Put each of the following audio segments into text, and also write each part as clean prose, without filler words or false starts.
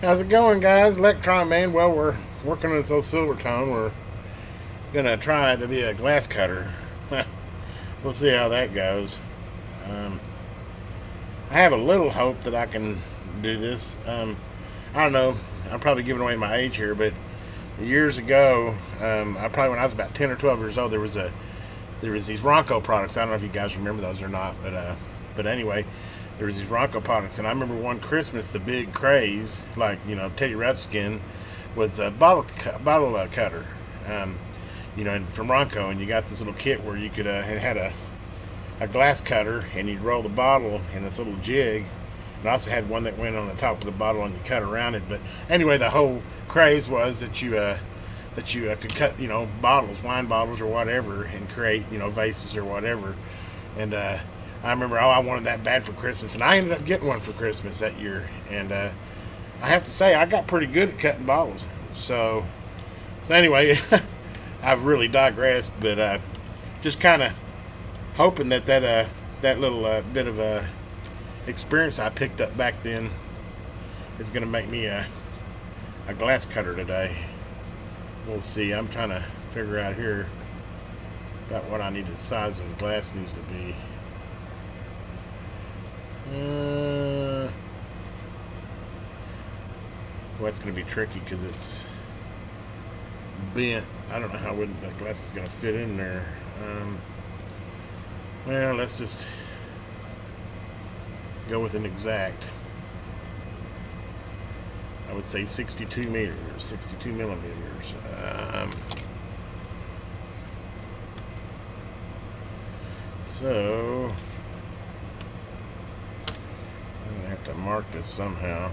How's it going, guys? Electron Man. Well, we're working on this old Silvertone. We're gonna try it to be a glass cutter. We'll see how that goes. Um, I have a little hope that I can do this. I don't know. I'm probably giving away my age here, but years ago, I probably when I was about 10 or 12 years old, there was these Ronco products. I don't know if you guys remember those or not, but anyway, there was these Ronco products, and I remember one Christmas the big craze, like Teddy Ruxpin, was a bottle cutter, and from Ronco, and you got this little kit where you could it had a glass cutter, and you'd roll the bottle in this little jig. And I also had one that went on the top of the bottle and you cut around it. But anyway, the whole craze was that you could cut bottles, wine bottles or whatever, and create vases or whatever. And I remember, I wanted that bad for Christmas, and I ended up getting one for Christmas that year. And I have to say, I got pretty good at cutting bottles. So anyway, I've really digressed, but just kind of hoping that little bit of a experience I picked up back then is going to make me a glass cutter today. We'll see. I'm trying to figure out here about what I need the size of the glass needs to be. Well, that's going to be tricky because it's bent. I don't know how that glass is going to fit in there. Well, let's just go with an exact. I would say 62 millimeters. So I'm gonna have to mark this somehow.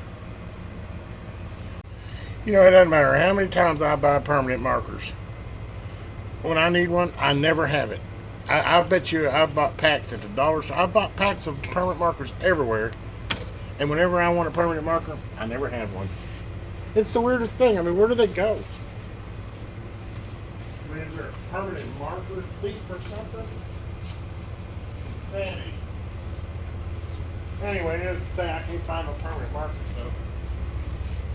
It doesn't matter how many times I buy permanent markers. When I need one, I never have it. I bet you I've bought packs at the dollar store. I've bought packs of permanent markers everywhere. And whenever I want a permanent marker, I never have one. It's the weirdest thing. I mean, where do they go? I mean, is there a permanent marker thief or something? Insanity. Anyway, needless to say, I can't find no permanent marker, so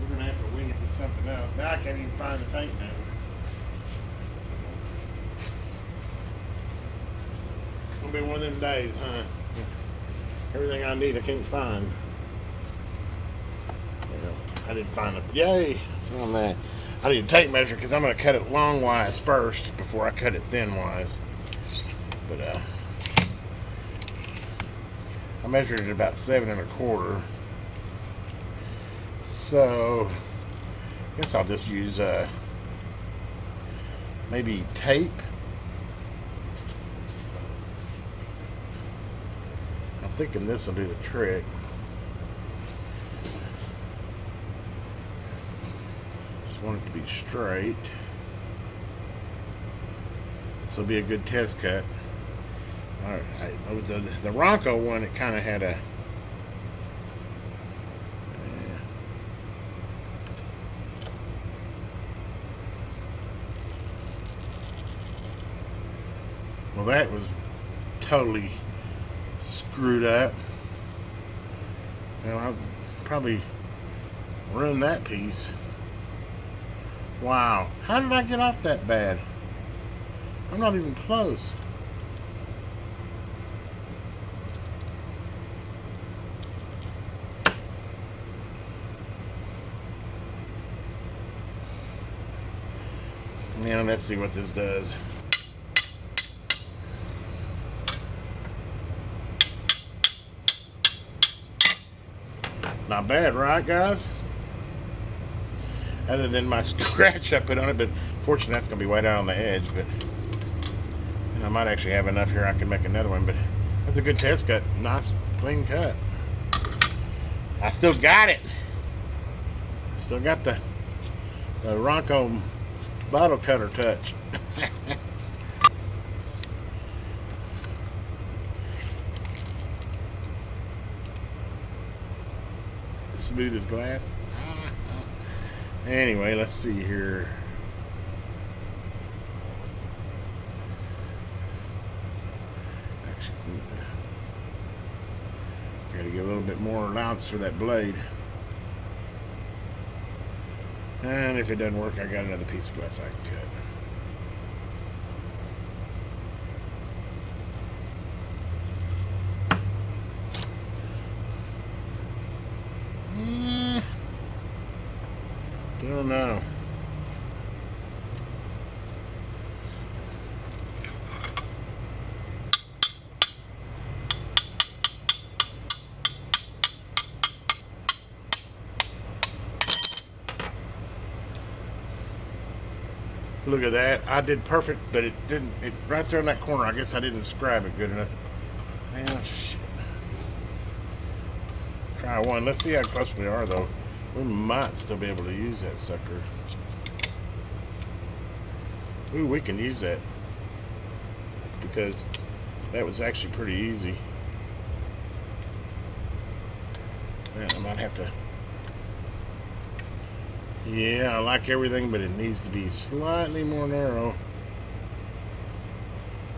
we're going to have to wing it with something else. Now I can't even find the tape now. It's gonna be one of them days, huh? Everything I need I can't find. I didn't find it. Yay! Found that. I need a tape measure because I'm going to cut it longwise first before I cut it thinwise. But I measured it about 7 1/4. So I guess I'll just use maybe tape. I'm thinking this will do the trick. Just want it to be straight. This will be a good test cut. Alright, with the Ronco one, it kind of had a well, that was totally screwed up. Well, I'll probably ruin that piece. Wow, how did I get off that bad? I'm not even close. Now let's see what this does. Not bad, right, guys? Other than my scratch I put on it, but fortunately that's going to be way down on the edge. But I might actually have enough here I can make another one. But that's a good test cut. Nice, clean cut. I still got it. Still got the Ronco bottle cutter touch. Smooth as glass. Anyway, let's see here. Actually, gotta give a little bit more allowance for that blade. And if it doesn't work, I got another piece of glass I can cut. Don't know. Look at that. I did perfect, but it didn't. It right there in that corner. I guess I didn't scribe it good enough. Man, shit. Try one. Let's see how close we are, though. We might still be able to use that sucker. Ooh, we can use that. Because that was actually pretty easy. Man, I might have to... Yeah, I like everything, but it needs to be slightly more narrow.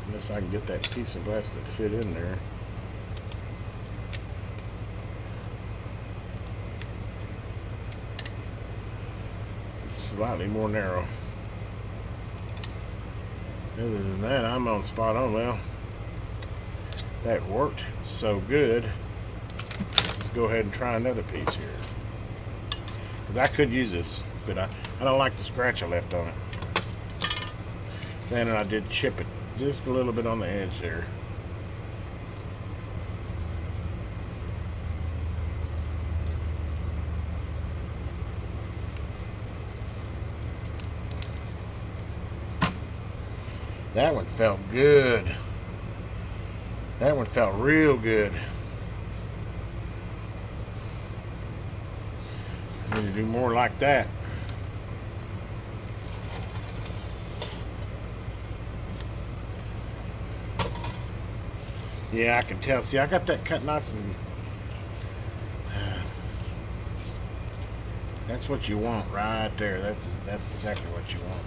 Unless I can get that piece of glass to fit in there. It's slightly more narrow. Other than that, I'm on spot on. Well, that worked so good. Let's go ahead and try another piece here. Because I could use this, but I don't like the scratch I left on it. Then I did chip it just a little bit on the edge there. That one felt good. That one felt real good. I need to do more like that. Yeah, I can tell. See, I got that cut nice and... That's what you want right there. That's exactly what you want.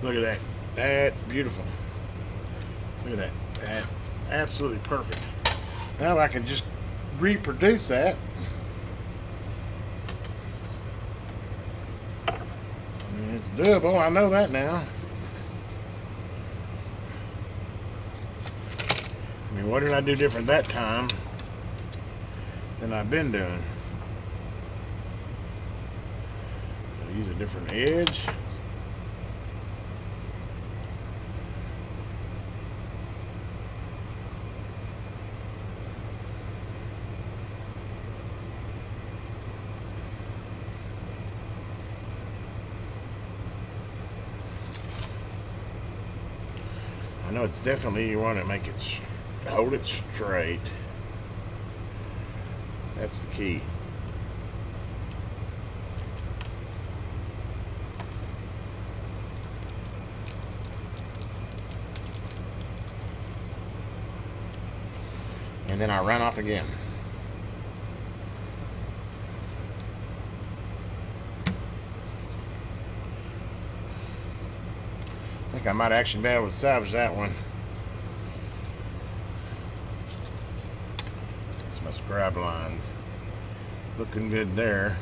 Look at that. That's beautiful. Look at that. That's absolutely perfect. Now I can just reproduce that. I mean, it's doable. I know that now. I mean, what did I do different that time than I've been doing? I'll use a different edge. I know it's definitely, you want to make it, hold it straight. That's the key. And then I run off again. I think I might actually be able to salvage that one. That's my scribe lines. Looking good there.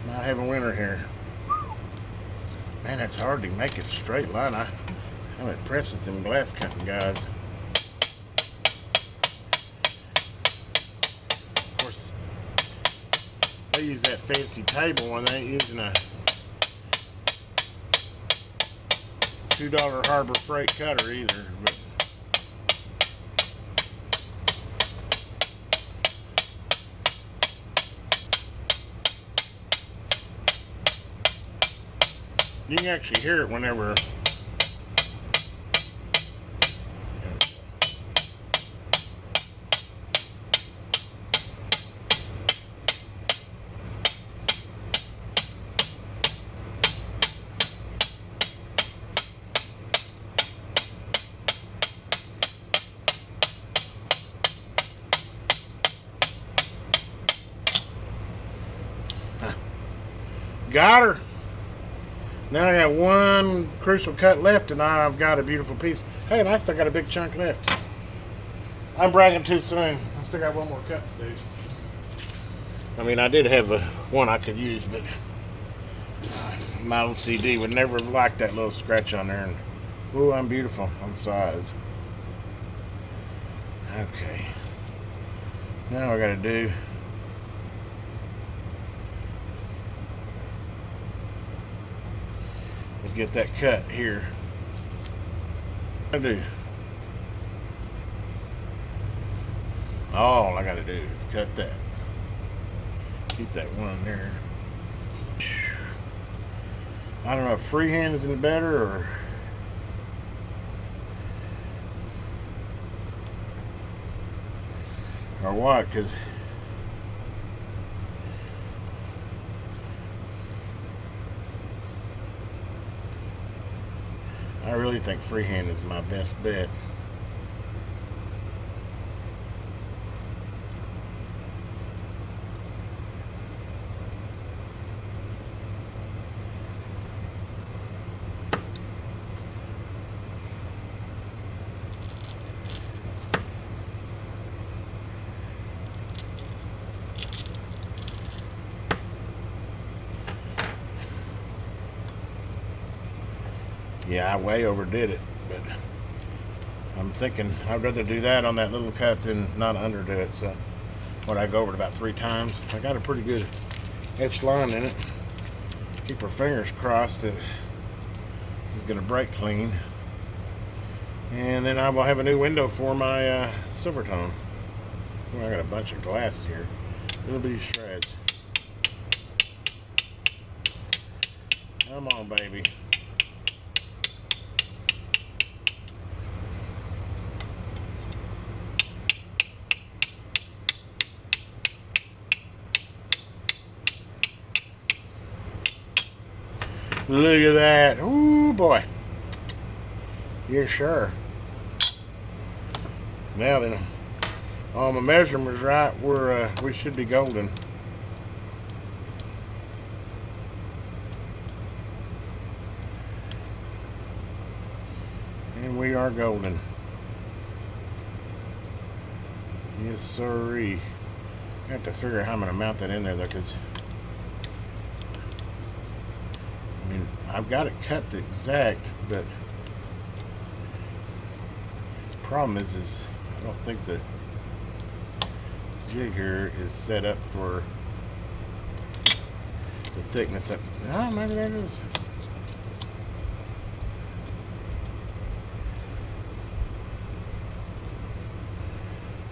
Might have a winner here. Man, it's hard to make it straight line. I'm impressed with them glass cutting guys. Of course, they use that fancy table when they ain't using a $2 Harbor Freight cutter either. But you can actually hear it whenever. Got her. Now I got one crucial cut left, and I've got a beautiful piece. Hey, and I still got a big chunk left. I'm bragging too soon. I still got one more cut to do. I mean, I did have one I could use, but my OCD would never have liked that little scratch on there. And ooh, I'm beautiful on size. Okay. Now I got to do is get that cut here. I do. All I got to do is cut that. Keep that one there. I don't know if freehand is any better or what, because I really think freehand is my best bet. Yeah, I way overdid it, but I'm thinking I'd rather do that on that little cut than not underdo it. So what, I go over it about 3 times. I got a pretty good etched line in it. Keep our fingers crossed that this is going to break clean. And then I will have a new window for my Silvertone. Oh, I got a bunch of glass here. Little bitty shreds. Come on, baby. Look at that. Ooh, boy. Yes, sure. Now then, all my measurements right, we should be golden. And we are golden. Yes, sirree. I have to figure out how I'm going to mount that in there, though, because I mean, I've got it cut the exact, but the problem is I don't think the jig here is set up for the thickness of, oh, maybe that is.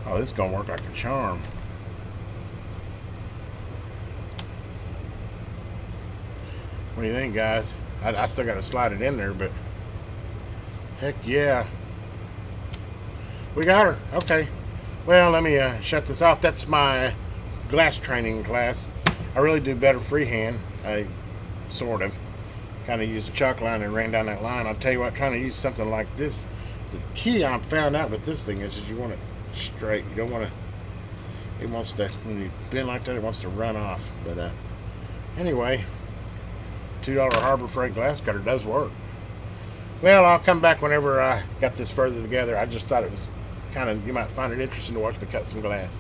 Oh, this is gonna work like a charm. What do you think, guys? I still got to slide it in there, but heck yeah. We got her. Okay. Well, let me shut this off. That's my glass training class. I really do better freehand. I sort of kind of used a chalk line and ran down that line. I'll tell you what, trying to use something like this, the key I found out with this thing is you want it straight. You don't want to, it wants to, when you bend like that, it wants to run off. But anyway, $2 Harbor Freight glass cutter does work. Well, I'll come back whenever I got this further together. I just thought it was kind of, you might find it interesting to watch me cut some glass.